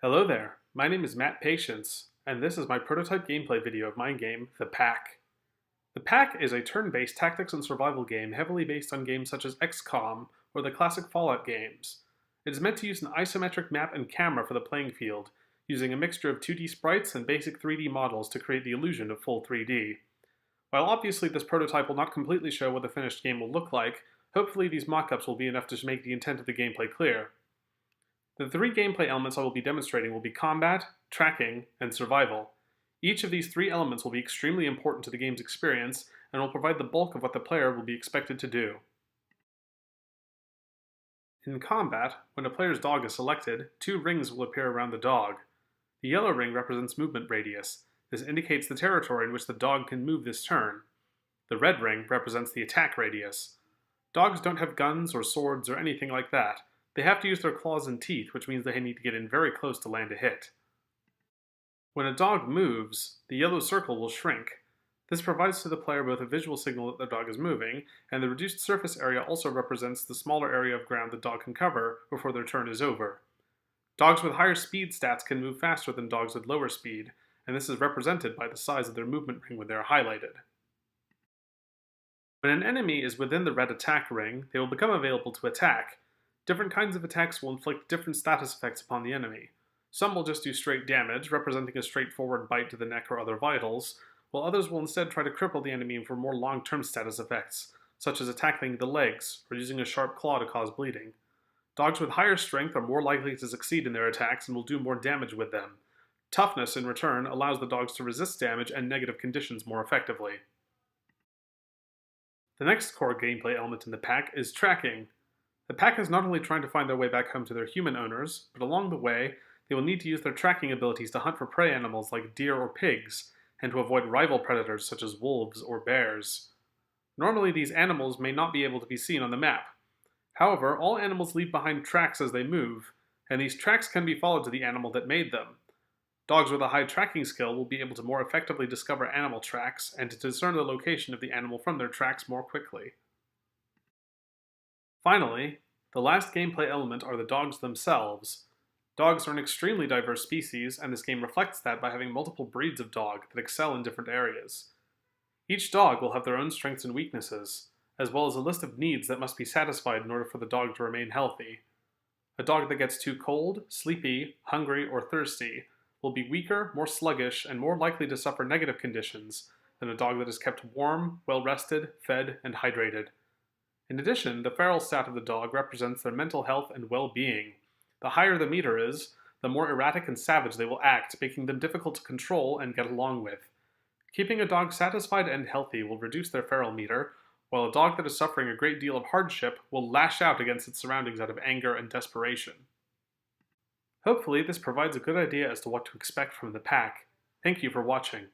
Hello there, my name is Matt Patience, and this is my prototype gameplay video of my game, The Pack. The Pack is a turn-based tactics and survival game heavily based on games such as XCOM or the classic Fallout games. It is meant to use an isometric map and camera for the playing field, using a mixture of 2D sprites and basic 3D models to create the illusion of full 3D. While obviously this prototype will not completely show what the finished game will look like, hopefully these mockups will be enough to make the intent of the gameplay clear. The three gameplay elements I will be demonstrating will be combat, tracking, and survival. Each of these three elements will be extremely important to the game's experience and will provide the bulk of what the player will be expected to do. In combat, when a player's dog is selected, two rings will appear around the dog. The yellow ring represents movement radius. This indicates the territory in which the dog can move this turn. The red ring represents the attack radius. Dogs don't have guns or swords or anything like that. They have to use their claws and teeth, which means they need to get in very close to land a hit. When a dog moves, the yellow circle will shrink. This provides to the player both a visual signal that the dog is moving, and the reduced surface area also represents the smaller area of ground the dog can cover before their turn is over. Dogs with higher speed stats can move faster than dogs with lower speed, and this is represented by the size of their movement ring when they are highlighted. When an enemy is within the red attack ring, they will become available to attack. Different kinds of attacks will inflict different status effects upon the enemy. Some will just do straight damage, representing a straightforward bite to the neck or other vitals, while others will instead try to cripple the enemy for more long-term status effects, such as attacking the legs or using a sharp claw to cause bleeding. Dogs with higher strength are more likely to succeed in their attacks and will do more damage with them. Toughness, in return, allows the dogs to resist damage and negative conditions more effectively. The next core gameplay element in the pack is tracking. The pack is not only trying to find their way back home to their human owners, but along the way, they will need to use their tracking abilities to hunt for prey animals like deer or pigs, and to avoid rival predators such as wolves or bears. Normally, these animals may not be able to be seen on the map. However, all animals leave behind tracks as they move, and these tracks can be followed to the animal that made them. Dogs with a high tracking skill will be able to more effectively discover animal tracks and to discern the location of the animal from their tracks more quickly. Finally, the last gameplay element are the dogs themselves. Dogs are an extremely diverse species, and this game reflects that by having multiple breeds of dog that excel in different areas. Each dog will have their own strengths and weaknesses, as well as a list of needs that must be satisfied in order for the dog to remain healthy. A dog that gets too cold, sleepy, hungry, or thirsty will be weaker, more sluggish, and more likely to suffer negative conditions than a dog that is kept warm, well-rested, fed, and hydrated. In addition, the feral stat of the dog represents their mental health and well-being. The higher the meter is, the more erratic and savage they will act, making them difficult to control and get along with. Keeping a dog satisfied and healthy will reduce their feral meter, while a dog that is suffering a great deal of hardship will lash out against its surroundings out of anger and desperation. Hopefully, this provides a good idea as to what to expect from the pack. Thank you for watching.